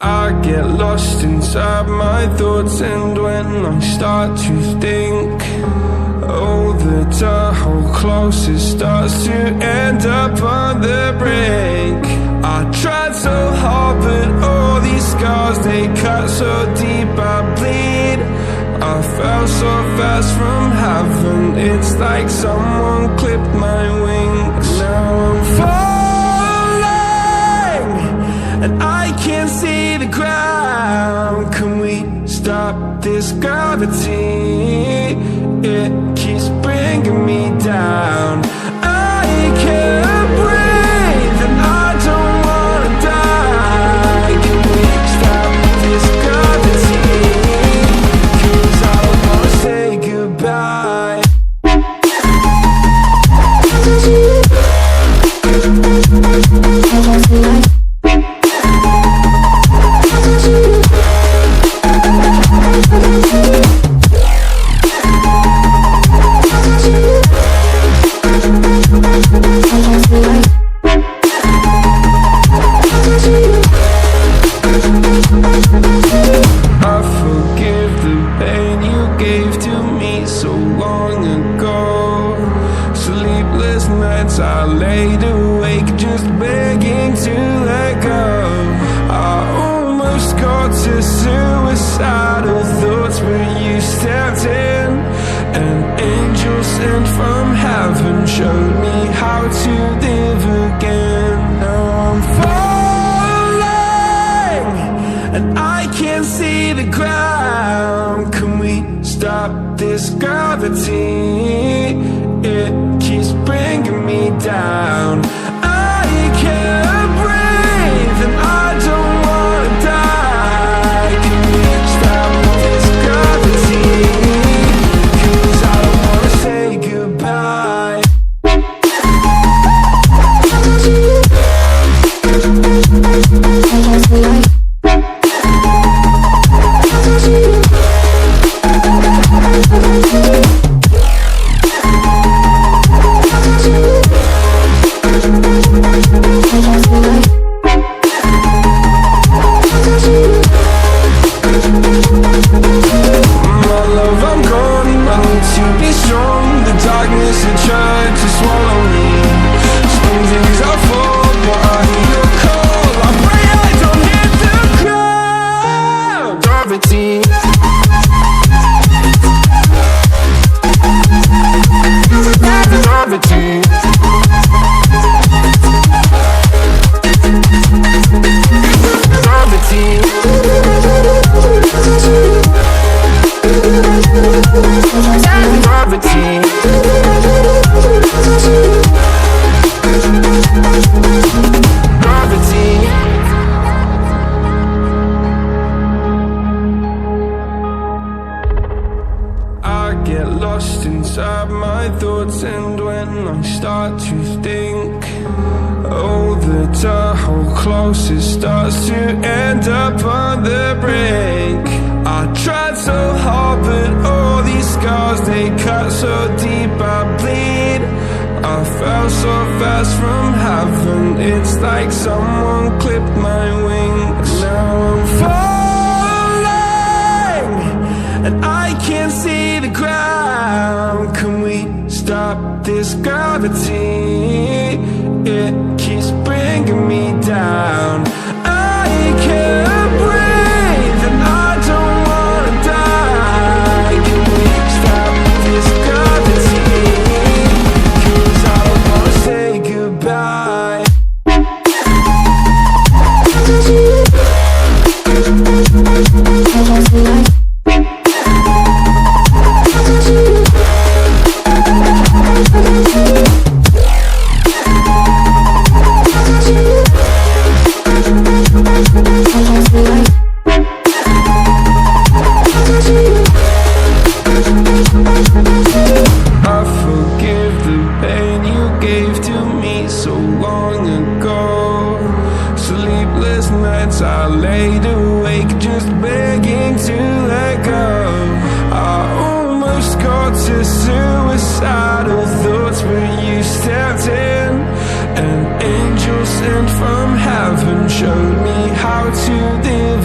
I get lost inside my thoughts, and when I start to think, oh, the tunnel closest starts to end up on the brink. I tried so hard, but all these scars, they cut so deep, I bleed. I fell so fast from heaven, it's like someone clipped my wings. Now I'm falling, and I can't see the ground. Can we stop this gravity? It keeps bringing me down. I can't breathe, and I don't wanna die. Can we stop this gravity? 'Cause I don't wanna say goodbye. I laid awake just begging to let go. I almost got to suicidal thoughts, but you stepped in. An angel sent from heaven showed me how to live again. Now I'm falling, and I can't see the ground. Can we stop this gravity? It keeps bringing me down. I can't breathe, and I don't wanna die. Can we stop this gravity? 'Cause I don't wanna say goodbye. Inside my thoughts, and when I start to think, oh, the tunnel closest starts to end up on the brink. I tried so hard, but all these scars, they cut so deep, I bleed. I fell so fast from heaven, it's like someone clipped my wings. Now I'm falling, and I can't see the ground. Can we stop this gravity? It keeps bringing me down. I can't breathe, and I don't wanna die. Can we stop this gravity? 'Cause I don't wanna say goodbye. I laid awake just begging to let go. I almost got to suicidal thoughts, but you stepped in. An angel sent from heaven showed me how to live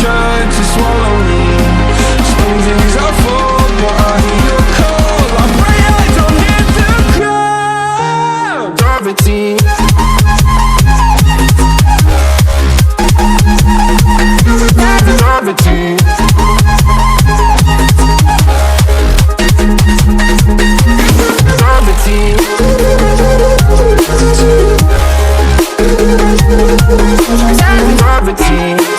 tried to swallow me. Some days I fall, but I hear your call. I pray I don't hit the ground. Gravity. Gravity. Gravity.